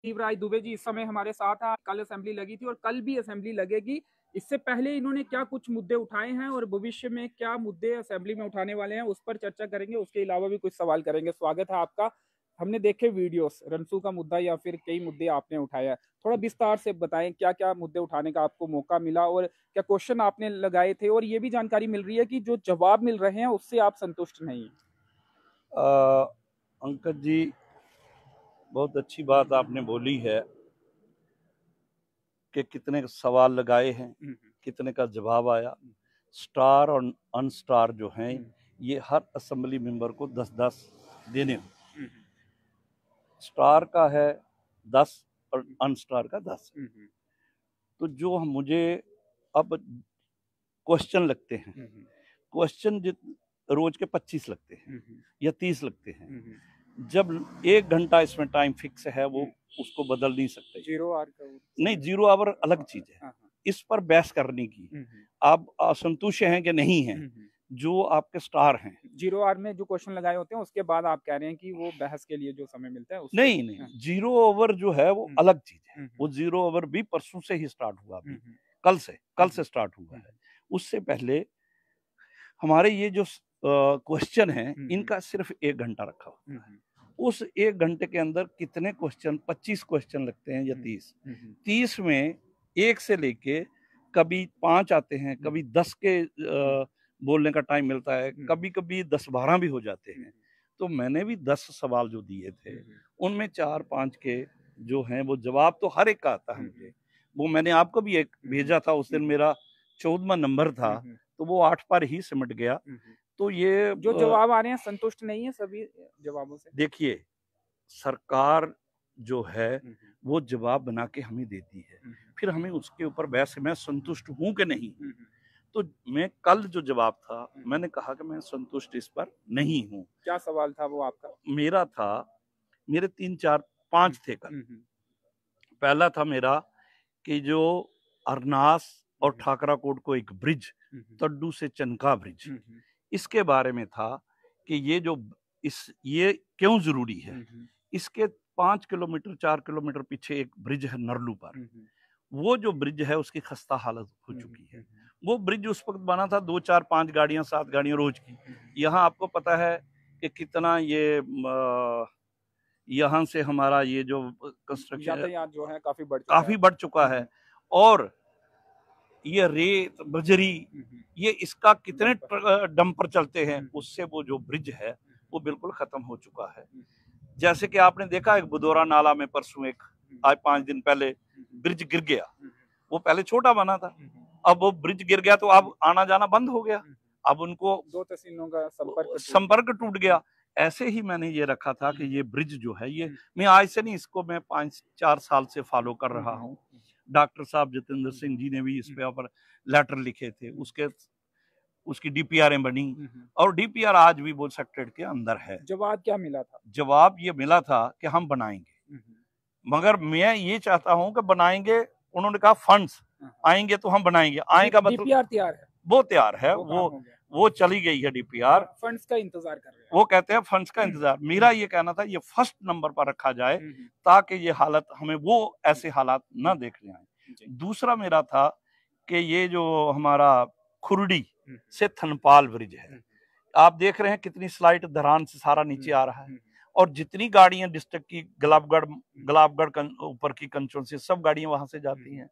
शिवराज दुबे जी इस समय हमारे साथ हैं। कल असेंबली लगी थी और कल भी असेंबली लगेगी। इससे पहले इन्होंने क्या कुछ मुद्दे उठाए हैं और भविष्य में क्या मुद्दे असेंबली में उठाने वाले हैं, उस पर चर्चा करेंगे। उसके अलावा भी कुछ सवाल करेंगे। स्वागत है आपका। हमने देखे वीडियोस, रनसू का मुद्दा या फिर कई मुद्दे आपने उठाया। थोड़ा विस्तार से बताएं क्या क्या मुद्दे उठाने का आपको मौका मिला और क्या क्वेश्चन आपने लगाए थे, और ये भी जानकारी मिल रही है कि जो जवाब मिल रहे हैं उससे आप संतुष्ट नहीं हैं। अंकज जी, बहुत अच्छी बात आपने बोली है कि कितने सवाल लगाए हैं, कितने का जवाब आया। स्टार और अनस्टार जो हैं ये हर असेंबली मेंबर को 10-10 देने हों। स्टार का है 10 और अनस्टार का 10। तो जो मुझे अब क्वेश्चन लगते हैं, क्वेश्चन रोज के 25 लगते हैं या 30 लगते हैं। जब 1 घंटा इसमें टाइम फिक्स है, वो उसको बदल नहीं सकते। 0 आवर का नहीं, 0 आवर अलग चीज है। इस पर बहस करने की आप असंतुष्ट हैं कि नहीं है, जो आपके स्टार हैं। 0 आवर में जो क्वेश्चन लगाए होते हैं उसके बाद आप कह रहे हैं कि वो बहस के लिए जो समय मिलता है उसको... नहीं, 0 ओवर जो है वो अलग चीज है। वो 0 ओवर भी परसों से ही स्टार्ट हुआ, अभी कल से स्टार्ट हुआ है। उससे पहले हमारे ये जो क्वेश्चन है इनका सिर्फ 1 घंटा रखा हुआ है। उस 1 घंटे के अंदर कितने क्वेश्चन, 25 क्वेश्चन लगते हैं या 30 में 1 से लेके कभी 5 आते हैं, कभी 10 के बोलने का टाइम मिलता है, कभी कभी 10-12 भी हो जाते हैं। तो मैंने भी 10 सवाल जो दिए थे उनमें 4-5 के जो हैं वो जवाब तो हर एक का आता है मुझे। वो मैंने आपको भी एक भेजा था, उस दिन मेरा 14वां नंबर था, तो वो 8 पर ही सिमट गया। तो ये जो जवाब आ रहे हैं संतुष्ट नहीं है सभी जवाबों से। देखिए, सरकार जो है वो जवाब बना के हमें देती है, फिर हमें उसके ऊपर बहस, मैं संतुष्ट हूं कि नहीं। तो मैं कल जो जवाब था मैंने कहा कि मैं संतुष्ट इस पर नहीं हूं। क्या सवाल था वो आपका? मेरा था, मेरे 3-4-5 थे कल। पहला था मेरा कि जो अरनास और ठाकराकोट को एक ब्रिज, तड्डू से चनका ब्रिज, इसके बारे में था कि ये क्यों जरूरी है। इसके 5 किलोमीटर 4 किलोमीटर पीछे एक ब्रिज है नरलू पर। वो जो ब्रिज है उसकी खस्ता हालत हो चुकी है। वो ब्रिज उस वक्त बना था 2-4-5 गाड़ियां 7 गाड़ियां रोज की। यहाँ आपको पता है कि कितना ये यहाँ से हमारा ये जो कंस्ट्रक्शन यातायात जो है काफी बढ़ चुका है। और ये रेत बजरी, ये इसका कितने डंपर चलते हैं, उससे वो जो ब्रिज है वो बिल्कुल खत्म हो चुका है। जैसे कि आपने देखा एक बुदौरा नाला में परसों आज 5 दिन पहले ब्रिज गिर गया। वो पहले छोटा बना था, अब वो ब्रिज गिर गया तो अब आना जाना बंद हो गया। अब उनको 2 तहसीलों का संपर्क टूट गया। ऐसे ही मैंने ये रखा था कि ये ब्रिज जो है, ये मैं आज से नहीं, इसको मैं 5-4 साल से फॉलो कर रहा हूँ। डॉक्टर साहब जितेंद्र सिंह जी ने भी इस पे ऊपर लेटर लिखे थे, उसकी डीपीआर बनी और डीपीआर आज भी वो सेक्रेटरीट के अंदर है। जवाब क्या मिला था? जवाब ये मिला था कि हम बनाएंगे, मगर मैं ये चाहता हूं कि बनाएंगे। उन्होंने कहा फंड्स आएंगे तो हम बनाएंगे। आएगा मतलब डीपीआर तैयार है, वो तैयार है, वो चली गई है डीपीआर। फंड्स का इंतजार कर रहे हैं। वो कहते हैं फंड्स का इंतजार। मेरा ये कहना था ये फर्स्ट नंबर पर रखा जाए ताकि ये हालत, हमें वो ऐसे हालात ना देखने आए। दूसरा मेरा था कि ये जो हमारा खुरडी से थनपाल ब्रिज है, आप देख रहे हैं कितनी स्लाइड धरान से सारा नीचे आ रहा है, और जितनी गाड़ियां डिस्ट्रिक्ट की गुलाबगढ़ ऊपर की कंचों से सब गाड़ियां वहां से जाती हैं,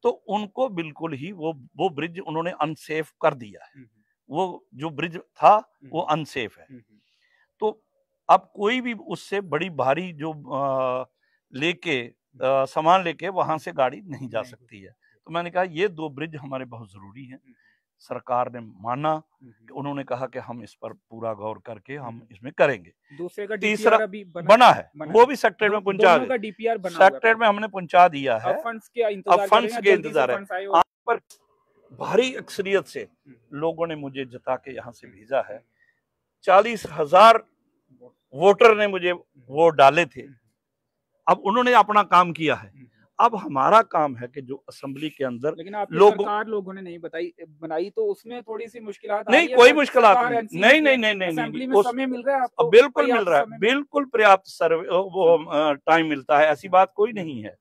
तो उनको बिल्कुल ही वो ब्रिज उन्होंने अनसेफ कर दिया है। वो जो ब्रिज था वो अनसेफ है। तो अब कोई भी उससे बड़ी भारी जो लेके सामान लेके वहां से गाड़ी नहीं जा सकती है। तो मैंने कहा ये 2 ब्रिज हमारे बहुत जरूरी हैं। सरकार ने माना, उन्होंने कहा कि हम इस पर पूरा गौर करके हम इसमें करेंगे। दूसरे का तीसरा अभी बना है, वो भी सेक्रेटरीट में पहुंचा दिया, सेक्रेटरीट में हमने पहुंचा दिया है। अब फंड्स के इंतजार है। पर भारी अक्सरियत से लोगों ने मुझे जता के यहाँ से भेजा है। 40,000 वोटर ने मुझे वोट डाले थे। अब उन्होंने अपना काम किया है। अब हमारा काम है कि जो असेंबली के अंदर लेकिन आपकी सरकार लोगों ने नहीं बनाई तो उसमें थोड़ी सी मुश्किलात नहीं, कोई मुश्किलात नहीं, नहीं, असेंबली में समय मिल रहा है आपको? बिल्कुल मिल रहा है, बिल्कुल पर्याप्त वो टाइम मिलता है, ऐसी बात कोई नहीं है।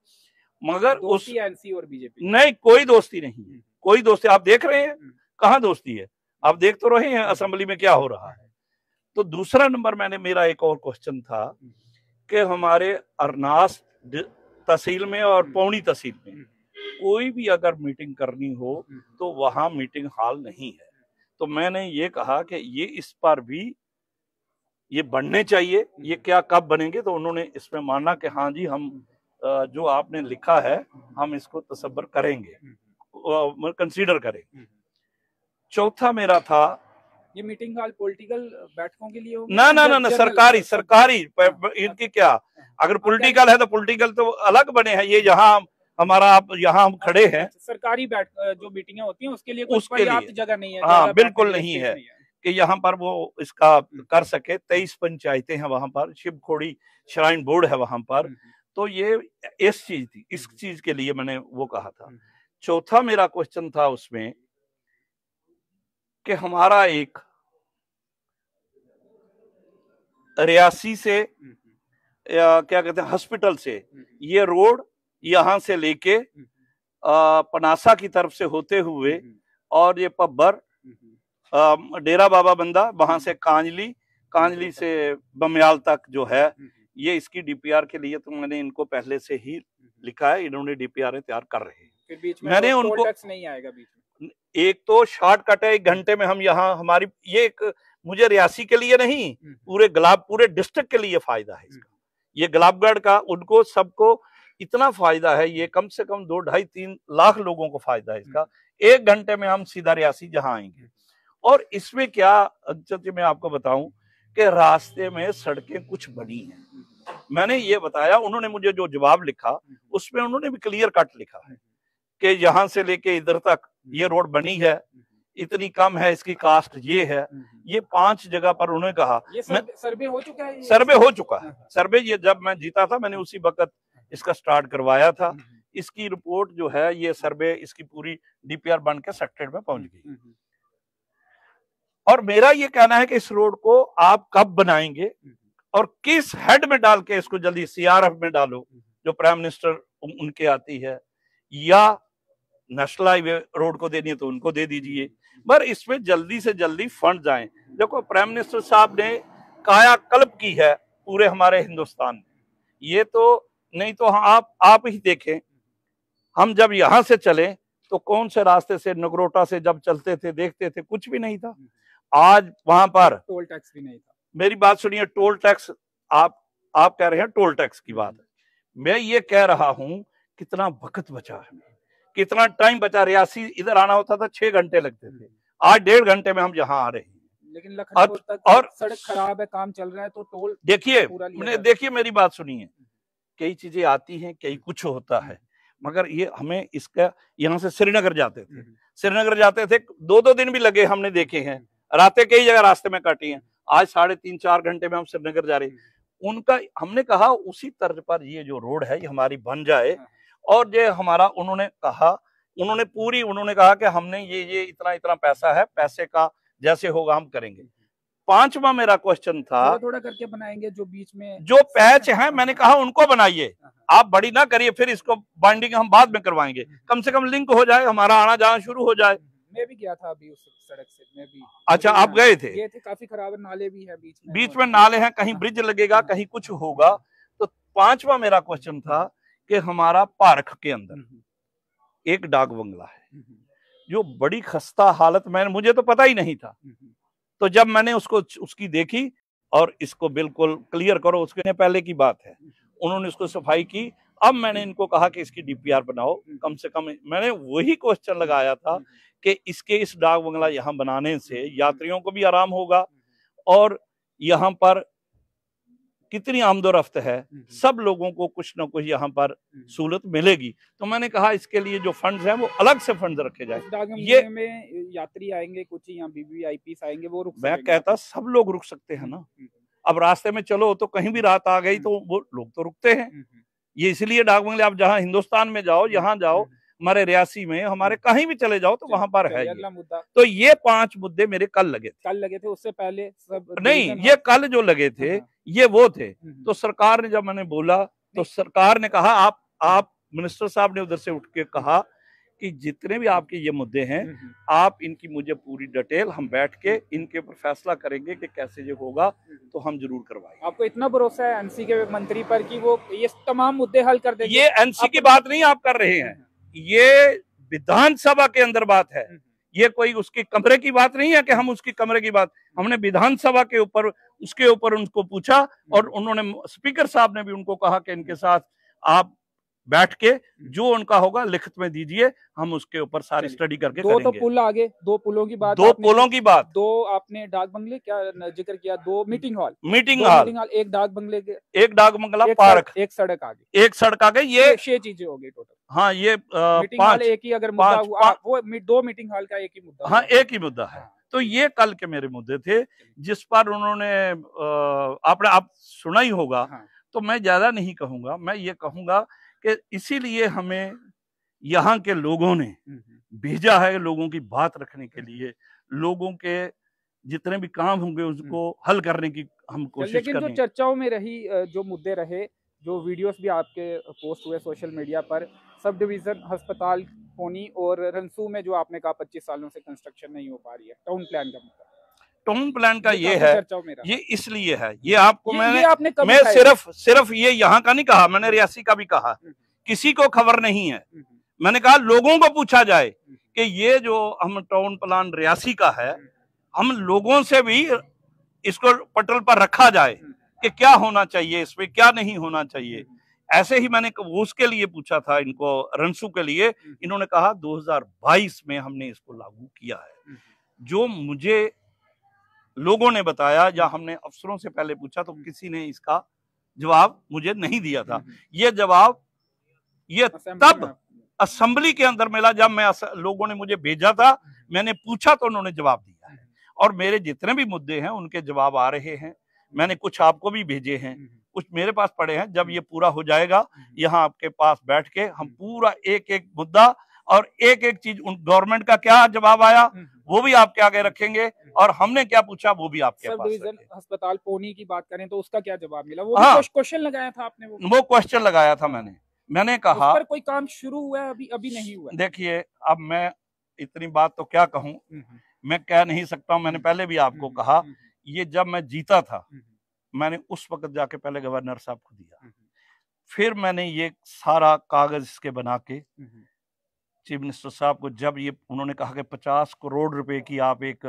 मगर उस एनसी और बीजेपी नहीं, कोई दोस्ती नहीं है, कोई दोस्ती। आप देख रहे हैं कहाँ दोस्ती है, आप देख तो रहे हैं असेंबली में क्या हो रहा है। तो दूसरा नंबर मेरा एक और क्वेश्चन था कि हमारे अरनास तहसील में और पौनी तहसील में कोई भी अगर मीटिंग करनी हो तो वहां मीटिंग हॉल नहीं है। तो मैंने ये कहा कि ये इस पर भी ये बनने चाहिए। ये क्या कब बनेंगे? तो उन्होंने इसमें माना कि हाँ जी, हम जो आपने लिखा है हम इसको तसव्वुर करेंगे, कंसीडर करेंगे। चौथा मेरा था, ये मीटिंग हॉल पॉलिटिकल बैठकों के लिए होगी? ना, सरकारी इनकी क्या, अगर पॉलिटिकल है तो पॉलिटिकल तो अलग बने हैं। ये यहाँ हमारा, आप यहाँ हम खड़े हैं, सरकारी जो मीटिंगें होती हैं उसके लिए कुछ पर्याप्त जगह नहीं है। हाँ, बिल्कुल नहीं है कि यहाँ पर वो इसका कर सके। 23 पंचायतें हैं वहां पर, शिवखोड़ी श्राइन बोर्ड है वहां पर। तो ये इस चीज थी, इस चीज के लिए मैंने वो कहा था। चौथा मेरा क्वेश्चन था उसमें कि हमारा एक रियासी से क्या कहते हैं हॉस्पिटल से ये रोड यहाँ से लेके पनासा की तरफ से होते हुए और ये पब्बर डेरा बाबा बंदा, वहां से कांजली से बमयाल तक जो है, ये इसकी डीपीआर के लिए तो मैंने इनको पहले से ही लिखा है, इन्होंने डीपीआर तैयार कर रहे हैं। फिर बीच में मैंने उनको टैक्स नहीं आएगा बीच में? एक तो शॉर्टकट है, 1 घंटे में हम यहाँ, हमारी ये एक, मुझे रियासी के लिए नहीं, पूरे डिस्ट्रिक्ट के लिए फायदा है इसका। ये गुलाबगढ़ का उनको सबको इतना फायदा है, ये कम से कम 2-2.5-3 लाख लोगों को फायदा है इसका। 1 घंटे में हम सीधा रियासी जहां आएंगे। और इसमें क्या मैं आपको बताऊं कि रास्ते में सड़कें कुछ बनी हैं। मैंने ये बताया, उन्होंने मुझे जो जवाब लिखा उसमें उन्होंने भी क्लियर कट लिखा है कि यहां से लेके इधर तक ये रोड बनी है, इतनी कम है, इसकी कास्ट ये है। ये 5 जगह पर उन्होंने कहा। ये सर्वे हो चुका है? सर्वे हो चुका है। सर्वे ये जब मैं जीता था मैंने उसी वक्त इसका स्टार्ट करवाया था। इसकी रिपोर्ट जो है, ये सर्वे इसकी पूरी डीपीआर बन के सेक्रेटरीट में पहुंच गई। और मेरा ये कहना है कि इस रोड को आप कब बनाएंगे और किस हेड में डाल के इसको जल्दी सीआरएफ में डालो, जो प्राइम मिनिस्टर उनके आती है, या नेशनल हाईवे रोड को देनी है तो उनको दे दीजिए, पर इसमें जल्दी से जल्दी फंड जाएं। देखो, प्राइम मिनिस्टर साहब ने कायाकल्प की है पूरे हमारे हिंदुस्तान में। ये तो नहीं तो आप ही देखें, हम जब यहां से चले तो कौन से रास्ते से, नगरोटा से जब चलते थे देखते थे कुछ भी नहीं था। आज वहां पर टोल टैक्स भी नहीं था। मेरी बात सुनिए, टोल टैक्स आप कह रहे हैं टोल टैक्स की बात है, मैं ये कह रहा हूं कितना वक्त बचा है, कितना टाइम बचा। रियासी इधर आना होता था 6 घंटे लगते थे, आज 1.5 घंटे में हम यहाँ आ रहे हैं। लेकिन लखनऊ तक और सड़क खराब है, काम चल रहा है, तो टोल देखिए मेरी बात सुनिए, कई चीजें आती हैं, कई कुछ होता है, मगर ये हमें इसका, यहाँ से श्रीनगर जाते थे 2-2 दिन भी लगे, हमने देखे हैं, रातें कई जगह रास्ते में काटी हैं। आज 3.5-4 घंटे में हम श्रीनगर जा रहे हैं। उनका हमने कहा उसी तर्ज पर ये जो रोड है ये हमारी बन जाए। और ये हमारा उन्होंने कहा कि हमने ये इतना पैसा है, पैसे का जैसे होगा हम करेंगे। 5वां मेरा क्वेश्चन था, थोड़ा करके बनाएंगे, जो बीच में जो पैच है मैंने कहा उनको बनाइए, आप बड़ी ना करिए, फिर इसको बाइंडिंग हम बाद में करवाएंगे, कम से कम लिंक हो जाए, हमारा आना जाना शुरू हो जाए। मैं भी गया था अभी उस सड़क से, मैं भी। अच्छा, आप गए थे? काफी खराब है, नाले भी है बीच में नाले हैं, कहीं ब्रिज लगेगा, कहीं कुछ होगा। तो 5वां मेरा क्वेश्चन था कि हमारा पार्क के अंदर एक डाक बंगला है जो बड़ी खस्ता हालत में, मुझे तो पता ही नहीं था। तो जब मैंने उसकी देखी और इसको बिल्कुल क्लियर करो, उसके पहले की बात है, उन्होंने उसको सफाई की। अब मैंने इनको कहा कि इसकी डीपीआर बनाओ, कम से कम मैंने वही क्वेश्चन लगाया था कि इस डाक बंगला यहाँ बनाने से यात्रियों को भी आराम होगा और यहाँ पर कितनी आमदोरफ्त है, सब लोगों को कुछ न कुछ यहाँ पर सहूलत मिलेगी। तो मैंने कहा इसके लिए जो फंड्स हैं वो अलग से फंड्स रखे जाए। ये में यात्री आएंगे, कुछ यहाँ वीवीआईपी आएंगे, वो रुक, मैं कहता सब लोग रुक सकते हैं ना। अब रास्ते में चलो तो कहीं भी रात आ गई तो वो लोग तो रुकते हैं, ये इसलिए डाक बंगले, आप जहाँ हिंदुस्तान में जाओ, यहाँ जाओ, हमारे रियासी में, हमारे कहीं भी चले जाओ तो वहां पर है ये। मुद्दा। तो ये 5 मुद्दे मेरे कल लगे थे, उससे पहले सब नहीं, ये कल जो लगे थे ये वो थे। तो सरकार ने, जब मैंने बोला तो सरकार ने कहा आप मिनिस्टर साहब ने उधर से उठ के कहा कि जितने भी आपके ये मुद्दे हैं आप इनकी मुझे पूरी डिटेल, हम बैठ के इनके ऊपर फैसला करेंगे कि कैसे ये होगा, तो हम जरूर करवाएंगे। आपको इतना भरोसा है एनसी के मंत्री पर कि वो ये तमाम मुद्दे हल कर देंगे? ये एनसी की बात नहीं आप कर रहे हैं, ये विधानसभा के अंदर बात है। ये कोई उसके कमरे की बात नहीं है कि हम उसकी कमरे की बात, हमने विधानसभा के ऊपर उसके ऊपर उनको पूछा और उन्होंने, स्पीकर साहब ने भी उनको कहा कि इनके साथ आप बैठ के जो उनका होगा लिखित में दीजिए, हम उसके ऊपर सारी स्टडी करके करेंगे। तो पुल आगे, 2 पुलों की बात, 2 पुलों की बात, 2 आपने डाक बंगले क्या जिक्र किया, 2 मीटिंग हॉल, एक डाक बंगले के, एक डाक बंगला पार्क, एक सड़क आगे, ये 6 चीजें हो गई टोटल। हाँ, ये मीटिंग हॉल एक ही अगर मुद्दा हुआ, वो 2 मीटिंग हॉल का एक ही मुद्दा, हाँ एक ही मुद्दा है। तो ये कल के मेरे मुद्दे थे जिस पर उन्होंने, आपने आप सुना ही होगा, तो मैं ज्यादा नहीं कहूंगा, मैं ये कहूंगा कि इसीलिए हमें यहाँ के लोगों ने भेजा है, लोगों की बात रखने के लिए, लोगों के जितने भी काम होंगे उसको हल करने की हम कोशिश करें। लेकिन जो चर्चाओं में रही, जो मुद्दे रहे, जो वीडियोस भी आपके पोस्ट हुए सोशल मीडिया पर, सब डिवीजन अस्पताल पौनी और रंसू में जो आपने कहा 25 सालों से कंस्ट्रक्शन नहीं हो पा रही है, टाउन प्लान का मुद्दा, टाउन प्लान का ये है, ये इसलिए है, ये आपको मैं सिर्फ ये यहाँ का नहीं कहा, मैंने रियासी का भी कहा, किसी को खबर नहीं है। मैंने कहा लोगों को पूछा जाए कि ये जो हम टाउन प्लान रियासी का है, हम लोगों से भी इसको पटल पर रखा जाए कि क्या होना चाहिए इसमें, क्या नहीं होना चाहिए। ऐसे ही मैंने उसके लिए पूछा था इनको, रंसू के लिए, इन्होंने कहा 2022 में हमने इसको लागू किया है। जो मुझे लोगों ने बताया या हमने अफसरों से पहले पूछा तो किसी ने इसका जवाब मुझे नहीं दिया था। ये जवाब ये तब असेंबली के अंदर मिला जब मैं, लोगों ने मुझे भेजा था, मैंने पूछा तो उन्होंने जवाब दिया है। और मेरे जितने भी मुद्दे हैं उनके जवाब आ रहे हैं, मैंने कुछ आपको भी भेजे हैं, कुछ मेरे पास पड़े हैं। जब ये पूरा हो जाएगा, यहाँ आपके पास बैठ के हम पूरा एक एक मुद्दा और एक एक चीज, गवर्नमेंट का क्या जवाब आया वो भी आपके आगे रखेंगे और हमने क्या पूछा वो भी आपके पास डिवीजन अस्पताल पौनी की बात करें तो उसका क्या जवाब मिला? वो क्वेश्चन लगाया था आपने, वो क्वेश्चन लगाया था मैंने कहा उस पर कोई काम शुरू हुआ है? अभी नहीं हुआ। देखिए, अब मैं इतनी बात तो क्या कहूं, मैं कह नहीं सकता हूं। मैंने पहले भी आपको कहा, ये जब मैं जीता था मैंने उस वक्त जाके पहले गवर्नर साहब को दिया, फिर मैंने ये सारा कागज इसके बना के चीफ मिनिस्टर साहब को, जब ये उन्होंने कहा कि 50 करोड़ रुपए की आप एक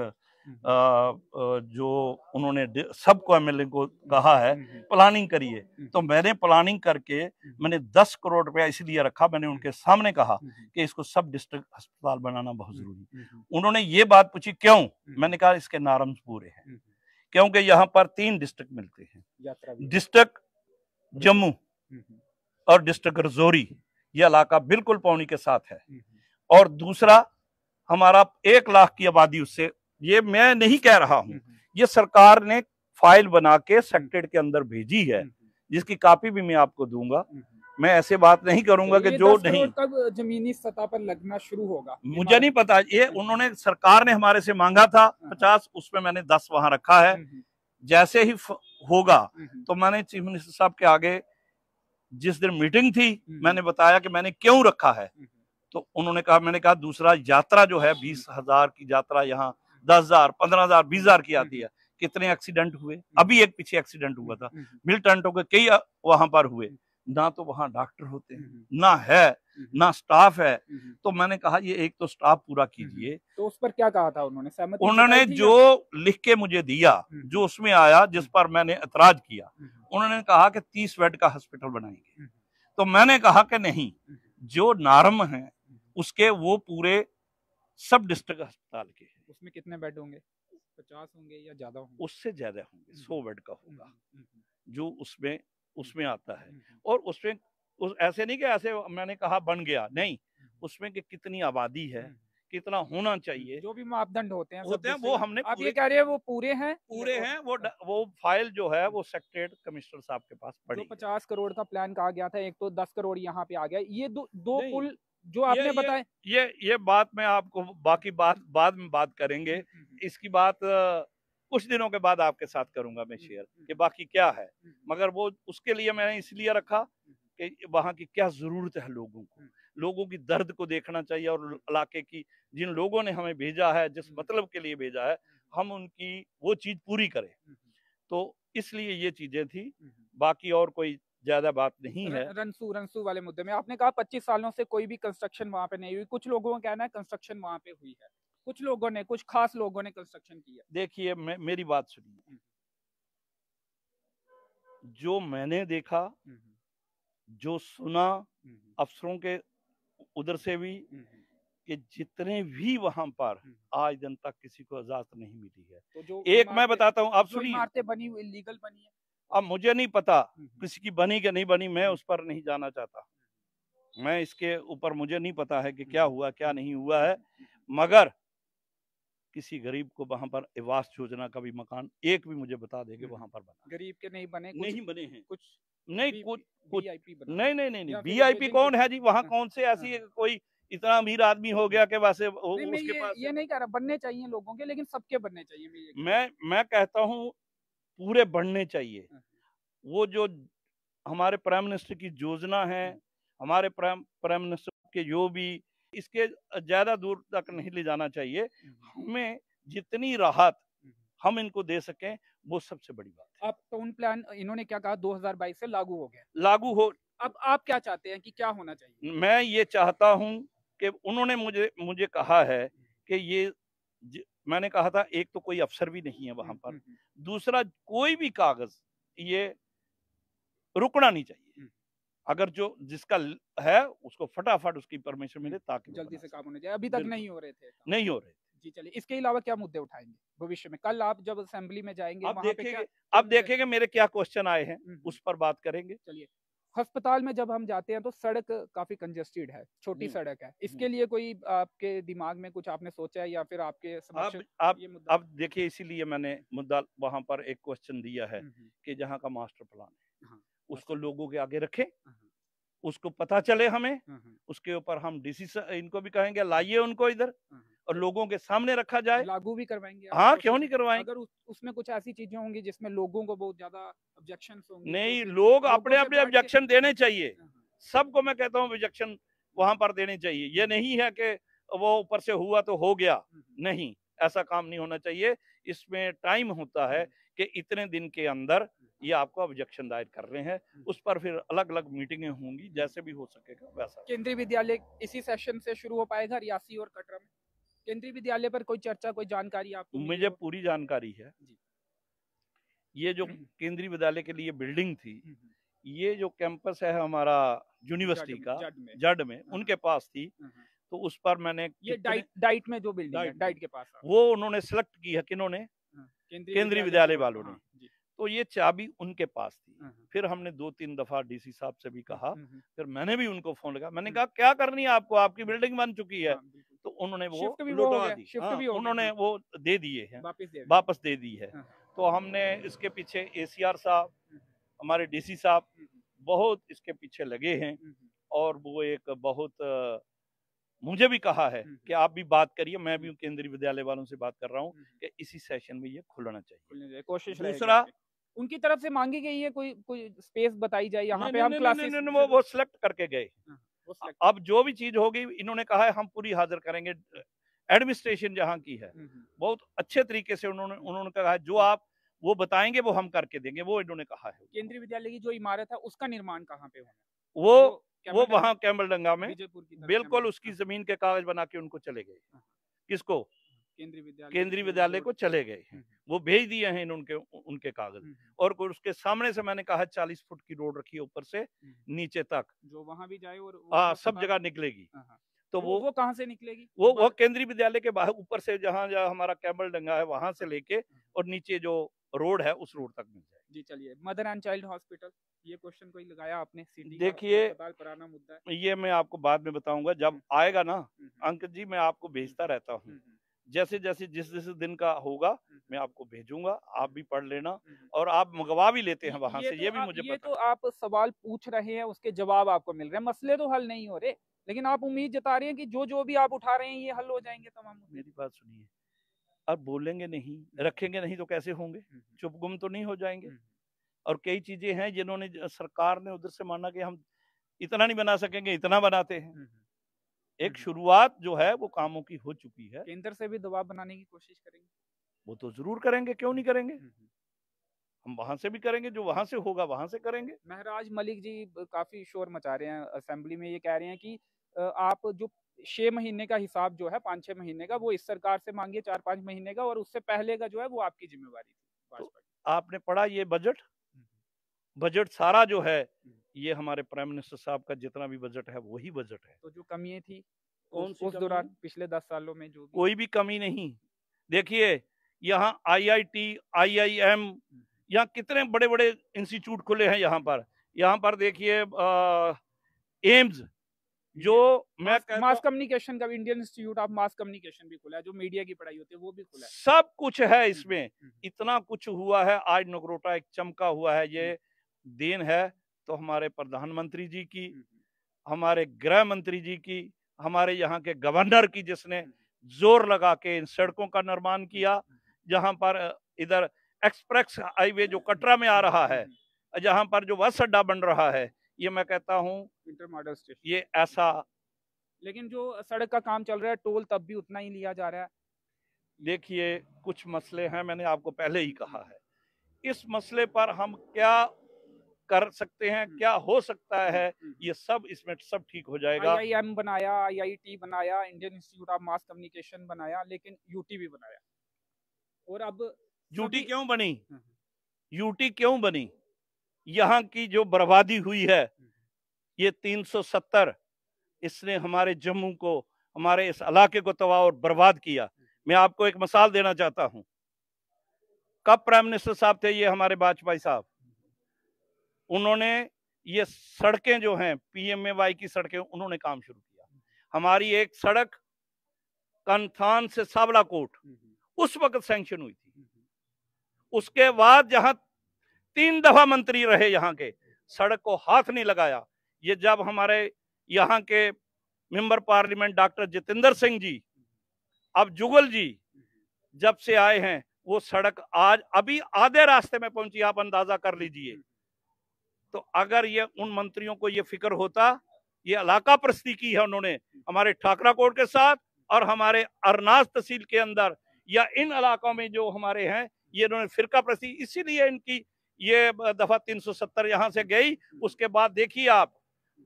जो उन्होंने सबको एमएलए को कहा है प्लानिंग करिए, तो मैंने प्लानिंग करके मैंने 10 करोड़ रुपया इसलिए रखा। मैंने उनके सामने कहा कि इसको सब डिस्ट्रिक्ट अस्पताल बनाना बहुत जरूरी। उन्होंने ये बात पूछी क्यों, मैंने कहा इसके नारम्स पूरे हैं, क्योंकि यहाँ पर 3 डिस्ट्रिक्ट मिलते हैं, डिस्ट्रिक्ट जम्मू और डिस्ट्रिक्ट रजौरी, ये इलाका बिल्कुल पौनी के साथ है। और दूसरा हमारा 1 लाख की आबादी, उससे, ये मैं नहीं कह रहा हूं, ये सरकार ने फाइल बना के सेक्रेटरीट के अंदर भेजी है, जिसकी कॉपी भी मैं आपको दूंगा। मैं ऐसे बात नहीं करूंगा कि जो नहीं, कब जमीनी सतह पर लगना शुरू होगा मुझे नहीं पता। ये उन्होंने, सरकार ने हमारे से मांगा था 50, उसमें मैंने 10 वहां रखा है। जैसे ही होगा तो मैंने चीफ मिनिस्टर साहब के आगे, जिस दिन मीटिंग थी, मैंने बताया कि मैंने क्यों रखा है। तो उन्होंने कहा, मैंने कहा दूसरा यात्रा जो है 20,000 की यात्रा यहाँ 10,000, 15,000, 20,000 की आती है। कितने एक्सीडेंट हुए, अभी एक पीछे एक्सीडेंट हुआ था, मिलटेंटों के कई वहां पर हुए, ना तो वहां डॉक्टर होते हैं, ना है, ना स्टाफ है। तो मैंने कहा ये एक तो स्टाफ पूरा कीजिए। तो उस पर क्या कहा था उन्होंने? सहमति उन्होंने जो लिख के मुझे दिया, जो उसमें आया, जिस पर मैंने ऐतराज किया, उन्होंने कहा कि 30 बेड का हॉस्पिटल बनाएंगे। तो मैंने कहा कि नहीं, जो नार्म है उसके वो पूरे सब डिस्ट्रिक्ट अस्पताल के, उसमें कितने बेड होंगे? 50 होंगे या ज्यादा होंगे? उससे ज्यादा होंगे, 100 बेड का होगा जो उसमें आता है। और उसमें ऐसे नहीं कि ऐसे मैंने कहा बन गया, नहीं, उसमें कि कितनी आबादी है, कितना होना चाहिए, जो भी मापदंड होते हैं वो हमने आप ये कह रहे हैं वो पूरे हैं वो फाइल जो है वो सेक्रेटरीट कमिश्नर साहब के पास पड़ी। जो 50 करोड़ का प्लान कहा गया था, एक तो 10 करोड़ यहाँ पे आ गया, ये दो पुल जो ये, आपने बताया, ये बात मैं आपको बाकी बात बाद में बात करेंगे। इसकी बात कुछ दिनों के बाद आपके साथ करूंगा मैं शेयर कि बाकी क्या है, मगर वो उसके लिए मैंने इसलिए रखा कि वहाँ की क्या जरूरत है, लोगों की दर्द को देखना चाहिए, और इलाके की जिन लोगों ने हमें भेजा है, जिस मतलब के लिए भेजा है, हम उनकी वो चीज पूरी करें। तो इसलिए ये चीजें थी, बाकी और कोई ज्यादा बात नहीं है। रनसू वाले मुद्दे में आपने कहा 25 सालों से कोई भी कंस्ट्रक्शन वहां पे नहीं हुई, कुछ लोगों का कहना है कंस्ट्रक्शन वहां पे हुई है, कुछ लोगों ने, कुछ खास लोगों ने कंस्ट्रक्शन की है। देखिए मेरी बात सुनिए, जो मैंने देखा, जो सुना अफसरों के उधर से भी, कि जितने भी वहां पर आज दिन तक किसी को इजाजत नहीं मिली है। तो जो एक मैं बताता हूँ, आप सुनिए, इमारतें बनी हुई लीगल बनी है, अब मुझे नहीं पता किसी की बनी कि नहीं बनी, मैं उस पर नहीं जाना चाहता, मैं इसके ऊपर मुझे नहीं पता है कि क्या हुआ क्या नहीं हुआ है, मगर किसी गरीब को वहां पर आवास योजना का भी मकान एक भी मुझे बता देंगे वहां पर बना। गरीब के नहीं बने, नहीं बने हैं, कुछ नहीं, कुछ नहीं, या वीआईपी कौन है जी वहाँ? कौन से ऐसी कोई इतना अमीर आदमी हो गया कि वैसे उसके पास? ये नहीं कह रहा बनने चाहिए लोगों के, लेकिन सबके बनने चाहिए। मैं कहता हूँ पूरे बनने चाहिए। वो जो हमारे प्राइम मिनिस्टर की योजना है, हमारे प्राइम मिनिस्टर के जो भी, इसके ज्यादा दूर तक नहीं ले जाना चाहिए। हमें जितनी राहत हम इनको दे सकें वो सबसे बड़ी बात है। अब टाउन प्लान इन्होंने क्या कहा 2022 से लागू हो गया, लागू हो, अब आप क्या चाहते हैं कि क्या होना चाहिए? मैं ये चाहता हूं कि उन्होंने मुझे कहा है कि ये मैंने कहा था, एक तो कोई अफसर भी नहीं है वहां पर, दूसरा कोई भी कागज ये रुकना नहीं चाहिए, अगर जो जिसका है उसको फटाफट उसकी परमिशन मिले ताकि जल्दी से काम होने जाए। अभी तक नहीं हो रहे थे, नहीं हो रहे। जी चलिए, इसके अलावा क्या मुद्दे उठाएंगे भविष्य में? कल आप जब असेंबली में जाएंगे अब देखेंगे मेरे क्या क्वेश्चन आए हैं, उस पर बात करेंगे। चलिए, अस्पताल में जब हम जाते हैं तो सड़क काफी कंजेस्टेड है, छोटी सड़क है, इसके लिए कोई आपके दिमाग में कुछ आपने सोचा है या फिर आपके समक्ष ये मुद्दा? अब देखिए, इसीलिए मैंने मुद्दा वहां पर एक क्वेश्चन दिया है कि जहां का मास्टर प्लान है उसको लोगों के आगे रखें, उसको पता चले हमें, उसके ऊपर हम डीसी इनको भी कहेंगे लाइए उनको इधर और लोगों के सामने रखा जाए, लागू भी करवाएंगे। हाँ, क्यों नहीं करवाएंगे? अगर उसमें कुछ ऐसी चीजें होंगी जिसमें लोगों को बहुत ज्यादा ऑब्जेक्शन होंगे, नहीं, लोग अपने अपने ऑब्जेक्शन देने चाहिए, सबको मैं कहता हूँ ऑब्जेक्शन वहां पर देने चाहिए। ये नहीं है कि वो ऊपर से हुआ तो हो गया, नहीं, ऐसा काम नहीं होना चाहिए। इसमें टाइम होता है कि इतने दिन के अंदर ये आपको ऑब्जेक्शन दायर कर रहे हैं, उस पर फिर अलग अलग मीटिंगें होंगी, जैसे भी हो सकेगा वैसा। केंद्रीय विद्यालय इसी सेशन से शुरू हो पाएगा रियासी और कटरा में? केंद्रीय विद्यालय पर कोई चर्चा, कोई जानकारी आपको? मुझे पूरी जानकारी है। ये जो केंद्रीय विद्यालय के लिए बिल्डिंग थी, ये जो कैंपस है हमारा यूनिवर्सिटी का जड में उनके पास थी, तो उस पर मैंने ये डाइट में जो बिल्डिंग है, डाइट के पास, वो उन्होंने सेलेक्ट की है, किन्होंने? केंद्रीय विद्यालय वालों ने। तो ये चाबी उनके पास थी। फिर हमने 2-3 दफा डीसी साहब से भी कहा, फिर मैंने भी उनको फोन लगा, मैंने कहा क्या करनी है आपको, आपकी बिल्डिंग बन चुकी है। तो उन्होंने वो लौटा दी, उन्होंने वो दे दिए हैं, वापस दे दी है। तो हमने इसके पीछे ACR साहब, हमारे डीसी साहब बहुत इसके पीछे लगे हैं, और वो एक बहुत मुझे भी कहा है कि आप भी बात करिए, मैं भी केंद्रीय विद्यालय वालों से बात कर रहा हूँ कि इसी सेशन में ये खुलना चाहिए। कोशिश दूसरा, उनकी तरफ से मांगी गई है कोई स्पेस बताई जाए यहाँ पे, हम क्लासेस वो सिलेक्ट करके गए। अब जो भी चीज होगी, इन्होंने कहा है हम पूरी हाजिर करेंगे। एडमिनिस्ट्रेशन जहाँ की है बहुत अच्छे तरीके से उन्होंने कहा है, जो आप वो बताएंगे वो हम करके देंगे, वो इन्होंने कहा है। केंद्रीय विद्यालय की जो इमारत है उसका निर्माण कहाँ पे होना? वो वहाँ कैम्बलडंगा में, बिल्कुल उसकी जमीन के कागज बना के उनको चले गए। किसको? केंद्रीय विद्यालय को चले गए हैं, वो भेज दिए हैं उनके कागज। और उसके सामने से मैंने कहा 40 फुट की रोड रखी है ऊपर से नीचे तक, जो वहां भी जाए और सब जगह निकलेगी। तो वो कहाँ से निकलेगी? वो केंद्रीय विद्यालय के बाहर ऊपर से, जहाँ हमारा कैम्बलडंगा है वहां से लेके और नीचे जो रोड है उस रोड तक मिल जाएगी। जी चलिए, मदर एंड चाइल्ड हॉस्पिटल, ये क्वेश्चन कोई लगाया आपने? सिटी का देखिए, अस्पताल पुराना मुद्दा है। ये मैं आपको बाद में बताऊंगा जब आएगा ना। अंकित जी, मैं आपको भेजता रहता हूँ, जैसे जैसे जिस जिस दिन का होगा मैं आपको भेजूंगा, आप भी पढ़ लेना। और आप मंगवा भी लेते हैं वहां से, ये भी मुझे ये पता तो आप सवाल पूछ रहे हैं, उसके जवाब आपको मिल रहे हैं, मसले तो हल नहीं हो रहे, लेकिन आप उम्मीद जता रहे हैं कि जो जो भी आप उठा रहे हैं ये हल हो जाएंगे तमाम है। मुद्दे। मेरी बात सुनिए, अब बोलेंगे नहीं, रखेंगे नहीं तो कैसे होंगे? चुप गुम तो नहीं हो जाएंगे। और कई चीजें हैं जिन्होंने सरकार ने उधर से माना कि हम इतना नहीं बना सकेंगे, इतना बनाते हैं। एक शुरुआत जो है वो कामों की हो चुकी है। केंद्र से भी दबाव बनाने की कोशिश करेंगे? वो तो जरूर करेंगे, क्यों नहीं करेंगे। हम वहां से भी करेंगे, जो वहां से होगा वहां से करेंगे। महराज मलिक जी काफी शोर मचा रहे हैं असेंबली में, ये कह रहे हैं कि आप जो 6 महीने का हिसाब जो है, 5-6 महीने का, वो इस सरकार से मांगिए 4-5 महीने का, और उससे पहले का जो है वो आपकी जिम्मेवारी थी तो भाजपा की। आपने पढ़ा ये बजट? बजट सारा जो है ये हमारे प्राइम मिनिस्टर साहब का जितना भी बजट है वही बजट है। तो जो कमियां थी कौन सी उस कमी दौरान है? पिछले 10 सालों में जो भी कोई भी कमी नहीं। देखिए, यहाँ IIT, IIM, यहाँ कितने बड़े बड़े इंस्टीट्यूट खुले हैं। यहाँ पर देखिए एम्स, जो मैं कहता मास हूँ कम्युनिकेशन का भी, Indian institute of mass communication भी खुला है, जो मीडिया की पढ़ाई होती है वो भी खुला है। सब कुछ है इसमें। इतना कुछ हुआ है, आज नगरोटा एक चमका हुआ है। ये देन है तो हमारे प्रधानमंत्री जी की, हमारे गृह मंत्री जी की, हमारे यहाँ के गवर्नर की, जिसने जोर लगा के इन सड़कों का निर्माण किया। जहां पर इधर एक्सप्रेस हाईवे जो कटरा में आ रहा है, जहां पर जो बस अड्डा बन रहा है, ये मैं कहता हूँ इंटर मॉडल स्टेशन, ये ऐसा। लेकिन जो सड़क का काम चल रहा है टोल तब भी उतना ही लिया जा रहा है। देखिए, कुछ मसले हैं, मैंने आपको पहले ही कहा है। इस मसले पर हम क्या कर सकते हैं, क्या हो सकता है, ये सब इसमें सब ठीक हो जाएगा। IIM बनाया, IIT बनाया, Indian institute of mass communication बनाया, लेकिन यूटी भी बनाया, और अब यूटी सभी क्यों बनी? यूटी क्यों बनी? यहाँ की जो बर्बादी हुई है, ये 370, इसने हमारे जम्मू को, हमारे इस इलाके को तबाह और बर्बाद किया। मैं आपको एक मिसाल देना चाहता हूं। कब प्राइम मिनिस्टर साहब थे? ये हमारे वाजपेयी साहब। उन्होंने ये सड़कें जो हैं, PMAY की सड़कें, उन्होंने काम शुरू किया। हमारी एक सड़क कनथान से सावलाकोट उस वक्त सैंक्शन हुई थी। उसके बाद जहां 3 दफा मंत्री रहे यहाँ के, सड़क को हाथ नहीं लगाया। ये जब हमारे यहाँ के member parliament doctor Jitendra Singh ji, अब जुगल जी, जब से आए हैं, वो सड़क आज अभी आधे रास्ते में पहुंची, आप अंदाजा कर लीजिए। तो अगर ये उन मंत्रियों को ये फिक्र होता, ये इलाका प्रस्ती की है उन्होंने हमारे ठाकराकोट के साथ और हमारे अरनाज तहसील के अंदर, या इन इलाकों में जो हमारे हैं, ये इन्होंने फिरका प्रस्ती, इसीलिए इनकी ये दफा 370 यहां से गई। उसके बाद देखिए आप,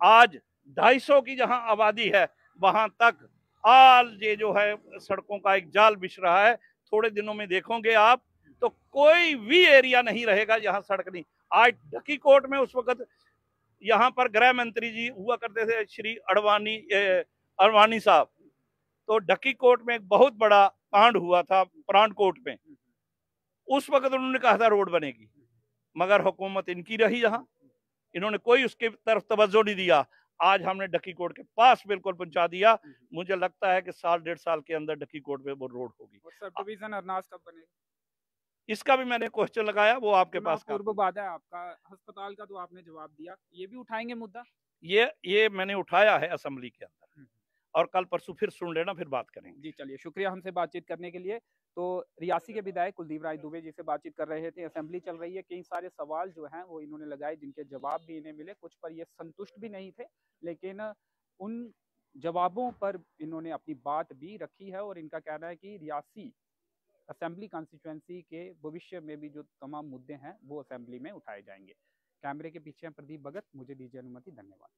आज 250 की जहां आबादी है, वहां तक आज ये जो है सड़कों का एक जाल बिछ रहा है। थोड़े दिनों में देखोगे आप, तो कोई भी एरिया नहीं रहेगा जहां सड़क नहीं। आज ढकी कोट में उस वक्त यहाँ पर गृह मंत्री जी हुआ करते थे, श्री अडवाणी साहब। तो ढकी कोट में एक बहुत बड़ा कांड हुआ था, परांठकोट में। उस वक्त उन्होंने कहा था रोड बनेगी, मगर हुकूमत इनकी रही, यहाँ इन्होंने कोई उसके तरफ तवज्जो नहीं दिया। आज हमने ढकी कोट के पास बिल्कुल पहुंचा दिया। मुझे लगता है कि 1.5 साल के अंदर ढकी कोट में वो रोड होगी। और सब डिवीजन अरनाज कब बनेगा? इसका भी मैंने क्वेश्चन लगाया, वो आपके पास पूर्व वादा है आपका। अस्पताल का तो आपने जवाब दिया, ये भी उठाएंगे मुद्दा? ये मैंने उठाया है असेंबली के अंदर, और कल परसों फिर सुन लेना, फिर बात करेंगे। जी चलिए, शुक्रिया हमसे बातचीत करने के लिए। तो रियासी के विधायक कुलदीप राय दुबे जी से बातचीत कर रहे थे। असेंबली चल रही है, कई सारे सवाल जो हैं वो इन्होंने लगाए, जिनके जवाब भी इन्हें मिले, कुछ पर ये संतुष्ट भी नहीं थे, लेकिन उन जवाबों पर इन्होंने अपनी बात भी रखी है, और इनका कहना है कि रियासी असेंबली कॉन्स्टिट्यूएंसी के भविष्य में भी जो तमाम मुद्दे हैं वो असेंबली में उठाए जाएंगे। कैमरे के पीछे हैं प्रदीप भगत, मुझे दीजिए अनुमति, धन्यवाद।